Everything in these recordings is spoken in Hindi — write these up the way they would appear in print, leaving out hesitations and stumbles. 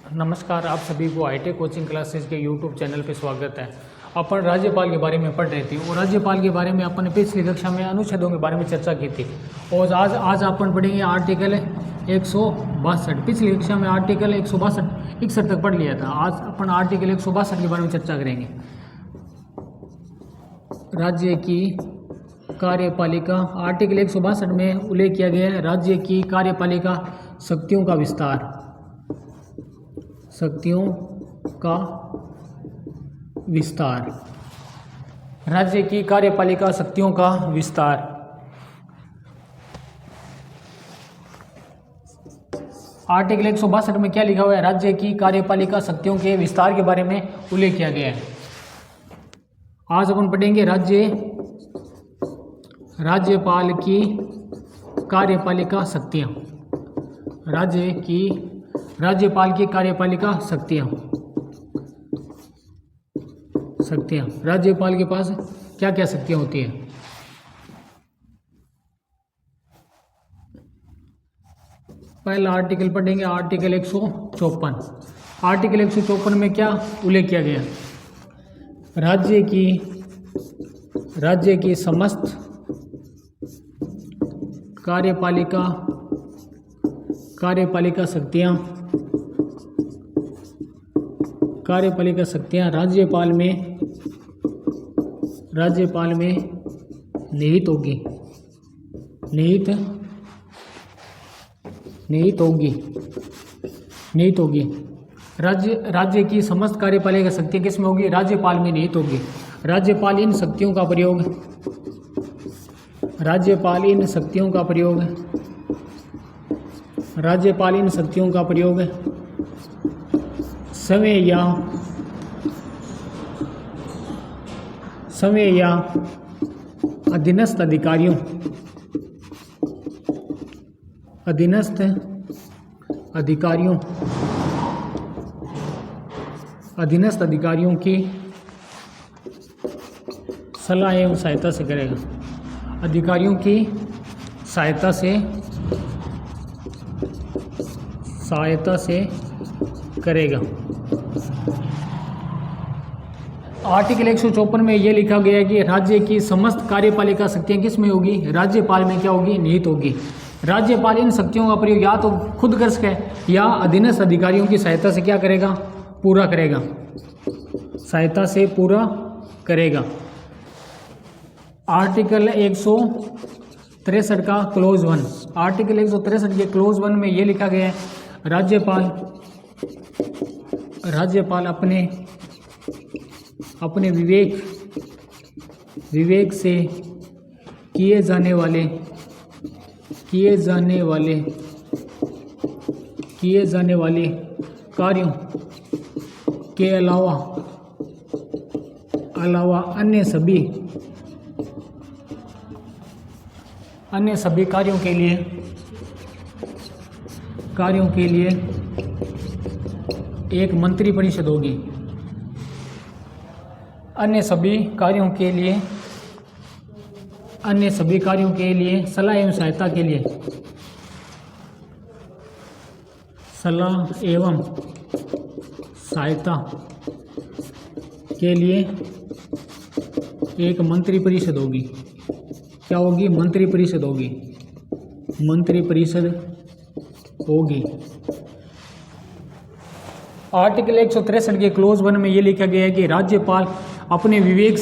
नमस्कार, आप सभी को हाईटेक कोचिंग क्लासेस के यूट्यूब चैनल पे स्वागत है। अपन राज्यपाल के बारे में पढ़ रहे थे और राज्यपाल के बारे में अपन ने पिछली कक्षा में अनुच्छेदों के बारे में चर्चा की थी और आज अपन पढ़ेंगे आर्टिकल 162। पिछली कक्षा में आर्टिकल 162-61 तक पढ़ लिया था। आज अपन आर्टिकल 162 के बारे में चर्चा करेंगे। राज्य की कार्यपालिका, आर्टिकल 162 में उल्लेख किया गया है राज्य की कार्यपालिका शक्तियों का विस्तार, शक्तियों का विस्तार, राज्य की कार्यपालिका शक्तियों का विस्तार। आर्टिकल 162 में क्या लिखा हुआ है? राज्य की कार्यपालिका शक्तियों के विस्तार के बारे में उल्लेख किया गया है। आज अपन पढ़ेंगे राज्यपाल की कार्यपालिका शक्तियां, राज्यपाल की कार्यपालिका शक्तियां। राज्यपाल के पास क्या क्या शक्तियां होती हैं? पहला आर्टिकल पढ़ेंगे, आर्टिकल 154। आर्टिकल 154 में क्या उल्लेख किया गया? राज्य की समस्त कार्यपालिका शक्तियां राज्यपाल में निहित होगी। राज्य की समस्त कार्यपालिका शक्तियां किसमें होगी? राज्यपाल में निहित होगी। राज्यपाल इन शक्तियों का प्रयोग समय या अधीनस्थ अधिकारियों की सलाह एवं सहायता से करेगा। अधिकारियों की सहायता से करेगा। आर्टिकल 154 में यह लिखा गया है कि राज्य की समस्त कार्यपालिका शक्तियां किस में होगी? राज्यपाल में क्या होगी? निहित होगी। राज्यपाल इन शक्तियों का प्रयोग या तो खुद कर सके या अधीनस्थ अधिकारियों की सहायता से क्या करेगा? पूरा करेगा। सहायता से पूरा करेगा। आर्टिकल 163 का क्लोज 1, आर्टिकल 163 के क्लोज 1 में यह लिखा गया है राज्यपाल अपने विवेक से किए जाने वाले कार्यों के अलावा अन्य सभी कार्यों के लिए एक मंत्री परिषद होगी। अन्य सभी कार्यों के लिए सलाह एवं सहायता के लिए एक मंत्री परिषद होगी। क्या होगी? मंत्री परिषद होगी। आर्टिकल 163 के क्लोज 1 में ये लिखा गया है कि राज्यपाल अपने विवेक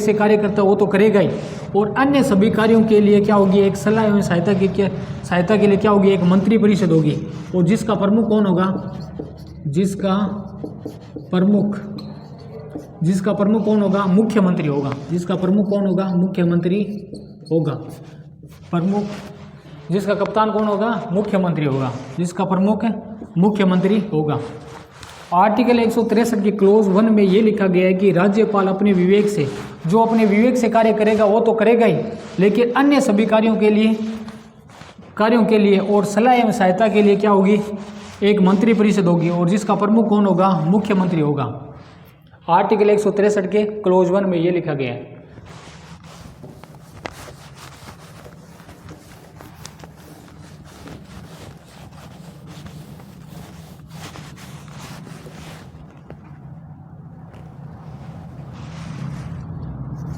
से कार्य करता है वो तो करेगा ही, और अन्य सभी कार्यों के लिए क्या होगी? एक सलाह एवं सहायता के लिए क्या होगी? एक मंत्री परिषद होगी। और जिसका प्रमुख कौन होगा? जिसका प्रमुख कौन होगा? मुख्यमंत्री होगा। जिसका प्रमुख कौन होगा? मुख्यमंत्री होगा। जिसका कप्तान कौन होगा? मुख्यमंत्री होगा। जिसका प्रमुख मुख्यमंत्री होगा। आर्टिकल 163 के क्लोज 1 में ये लिखा गया है कि राज्यपाल अपने विवेक से कार्य करेगा वो तो करेगा ही, लेकिन अन्य सभी कार्यों के लिए और सलाह एवं सहायता के लिए क्या होगी? एक मंत्री परिषद होगी। और जिसका प्रमुख कौन होगा? मुख्यमंत्री होगा। आर्टिकल 163 के क्लोज 1 में ये लिखा गया है।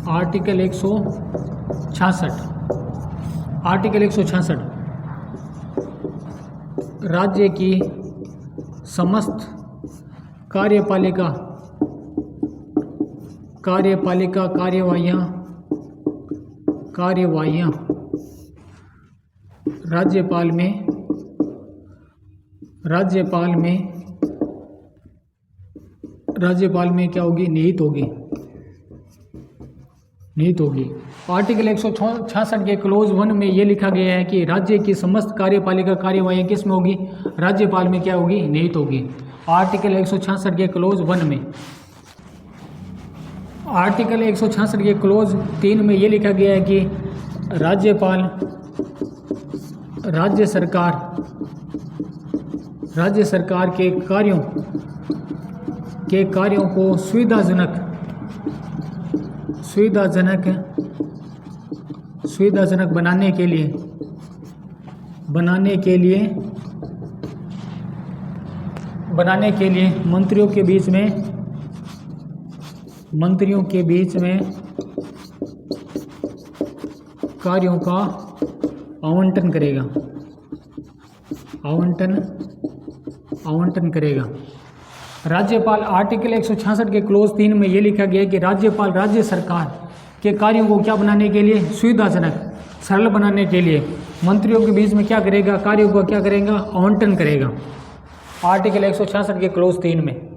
आर्टिकल 166, आर्टिकल 166 राज्य की समस्त कार्यपालिका कार्यवाहियाँ राज्यपाल में क्या होगी? निहित होगी। आर्टिकल 166 के क्लोज 1 में ये लिखा गया है कि राज्य की समस्त कार्यपालिका कार्यवाहियाँ किस में होगी? राज्यपाल में क्या होगी? निहित होगी। आर्टिकल 166 के क्लोज 1 में। आर्टिकल 166 के क्लोज 3 में ये लिखा गया है कि राज्यपाल राज्य सरकार के कार्यों को सुविधाजनक बनाने के लिए मंत्रियों के बीच में कार्यों का आवंटन करेगा। राज्यपाल आर्टिकल 166 के क्लोज 3 में ये लिखा गया है कि राज्यपाल राज्य सरकार के कार्यों को क्या बनाने के लिए? सुविधाजनक, सरल बनाने के लिए मंत्रियों के बीच में क्या करेगा? कार्यों को क्या करेगा? आवंटन करेगा। आर्टिकल 166 के क्लोज 3 में।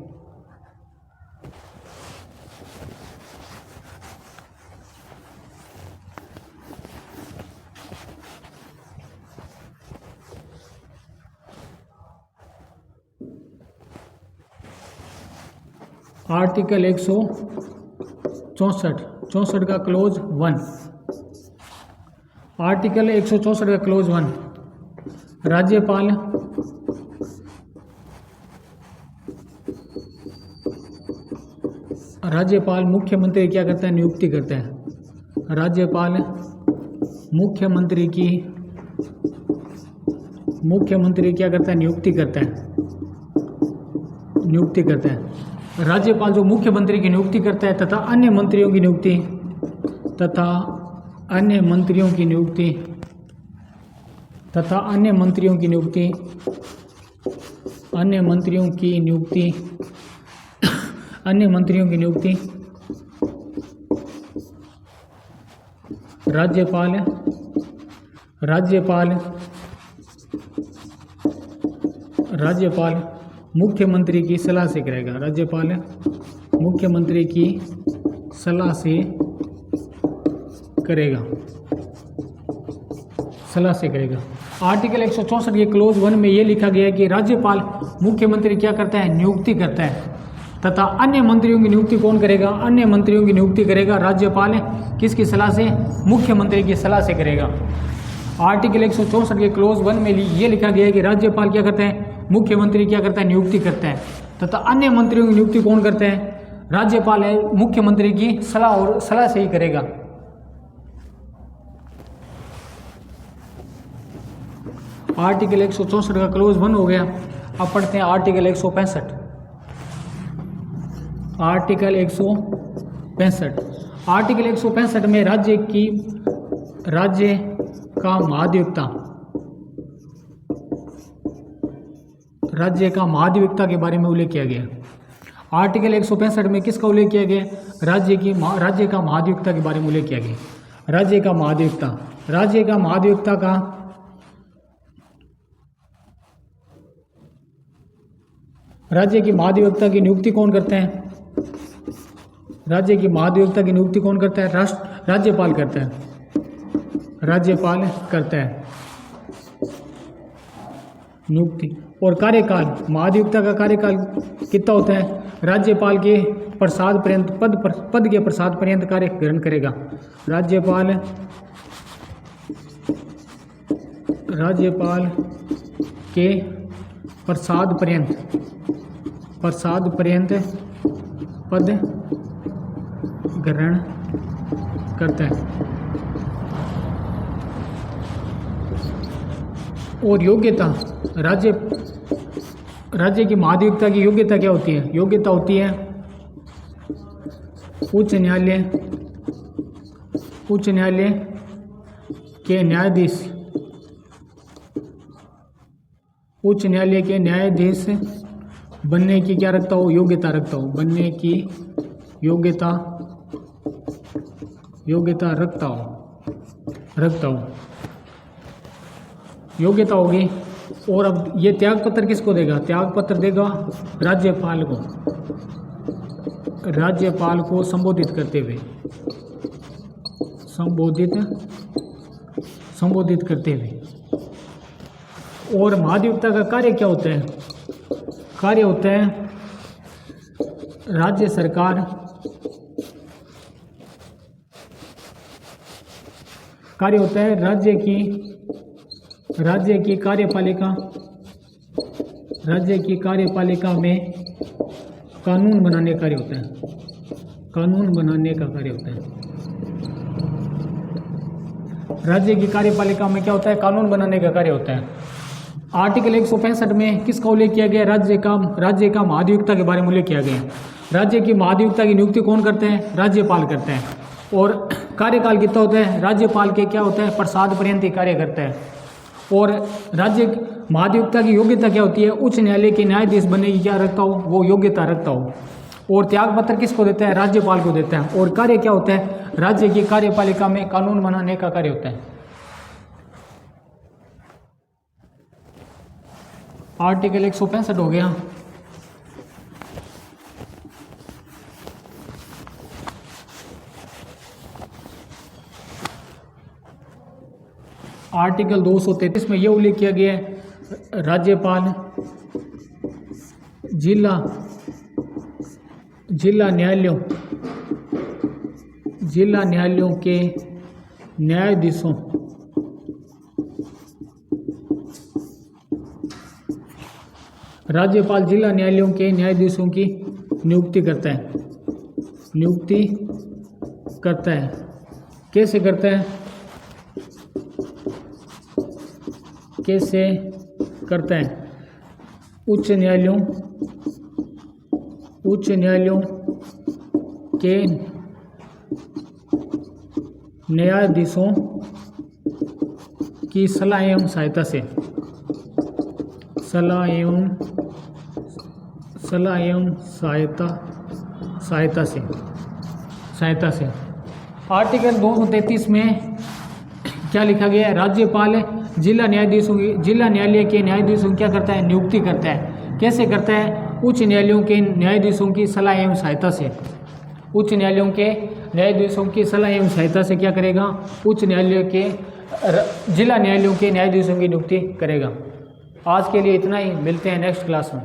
आर्टिकल 164 का क्लोज 1। आर्टिकल 164 का क्लोज 1 राज्यपाल मुख्यमंत्री क्या करता है? नियुक्ति करता है। राज्यपाल मुख्यमंत्री क्या करता है? नियुक्ति करता है। राज्यपाल जो मुख्यमंत्री की नियुक्ति करता है तथा अन्य मंत्रियों की नियुक्ति राज्यपाल मुख्यमंत्री की सलाह से करेगा। राज्यपाल मुख्यमंत्री की सलाह से करेगा। आर्टिकल 164 के क्लोज 1 में ये लिखा गया है कि राज्यपाल मुख्यमंत्री क्या करता है? नियुक्ति करता है तथा अन्य मंत्रियों की नियुक्ति कौन करेगा? अन्य मंत्रियों की नियुक्ति करेगा राज्यपाल। किसकी सलाह से? मुख्यमंत्री की सलाह से करेगा। आर्टिकल 164 के क्लोज 1 में ये लिखा गया है कि राज्यपाल क्या करते हैं? मुख्यमंत्री क्या करता है? नियुक्ति करता है तथा अन्य मंत्रियों की नियुक्ति कौन करते हैं? राज्यपाल है, मुख्यमंत्री की सलाह से ही करेगा। आर्टिकल 164 का क्लोज 1 हो गया। अब पढ़ते हैं आर्टिकल 165। आर्टिकल 165 में राज्य का महाधिवक्ता के बारे में उल्लेख किया गया। आर्टिकल 165 में किसका उल्लेख किया गया? राज्य का महाधिवक्ता के बारे में उल्लेख किया गया। राज्य का महाधिवक्ता की नियुक्ति कौन करते हैं? राज्यपाल करता है नियुक्ति। और कार्यकाल, महाधिवक्ता का कार्यकाल कितना होता है? राज्यपाल के प्रसाद पर्यंत पद के प्रसाद पर्यंत कार्य ग्रहण करेगा। राज्यपाल के प्रसाद पर्यंत पद ग्रहण करता है। और योग्यता, राज्य की महाधिवक्ता की योग्यता क्या होती है? योग्यता होती है उच्च न्यायालय उच्च न्यायालय के न्यायाधीश, उच्च न्यायालय के न्यायाधीश बनने की क्या रखता हूँ, योग्यता रखता हूँ, बनने की योग्यता रखता हूँ, योग्यता होगी। और अब ये त्याग पत्र किसको देगा, त्याग पत्र देगा राज्यपाल को, राज्यपाल को संबोधित करते हुए, संबोधित करते हुए। और महाधिवक्ता का कार्य क्या होता है, कार्य होता है राज्य सरकार कार्य होता है राज्य की कार्यपालिका में कानून बनाने का कार्य होता है, कानून बनाने का कार्य होता है। राज्य की कार्यपालिका में क्या होता है, कानून बनाने का कार्य होता है। आर्टिकल 165 में किसका उल्लेख किया गया, राज्य का महाधिवक्ता के बारे में उल्लेख किया गया। राज्य की महाधिवक्ता की नियुक्ति कौन करते हैं, राज्यपाल करते हैं। और कार्यकाल कितना होता है, राज्यपाल के क्या होता है, प्रसाद पर्यंत ही कार्य करता है। और राज्य महाधिवक्ता की योग्यता क्या होती है, उच्च न्यायालय के न्यायाधीश बनने की क्या रखता हो, वो योग्यता रखता हो। और त्याग पत्र किसको देता है, राज्यपाल को देता है। और कार्य क्या होता है, राज्य की कार्यपालिका में कानून बनाने का कार्य होता है। आर्टिकल 165 हो गया। आर्टिकल 233 में यह उल्लेख किया गया है, राज्यपाल जिला न्यायालयों के न्यायाधीशों राज्यपाल जिला न्यायालयों के न्यायाधीशों की नियुक्ति करता है। कैसे करता है, उच्च न्यायालयों के न्यायाधीशों की सलाह एवं सहायता से। आर्टिकल 233 में क्या लिखा गया है, राज्यपाल जिला न्यायालय के न्यायाधीशों क्या करता है, नियुक्ति करता है। कैसे करता है, उच्च न्यायालयों के न्यायाधीशों की सलाह एवं सहायता से। उच्च न्यायालयों के न्यायाधीशों की सलाह एवं सहायता से क्या करेगा, उच्च न्यायालय के जिला न्यायालयों के न्यायाधीशों की नियुक्ति करेगा। आज के लिए इतना ही, मिलते हैं नेक्स्ट क्लास में।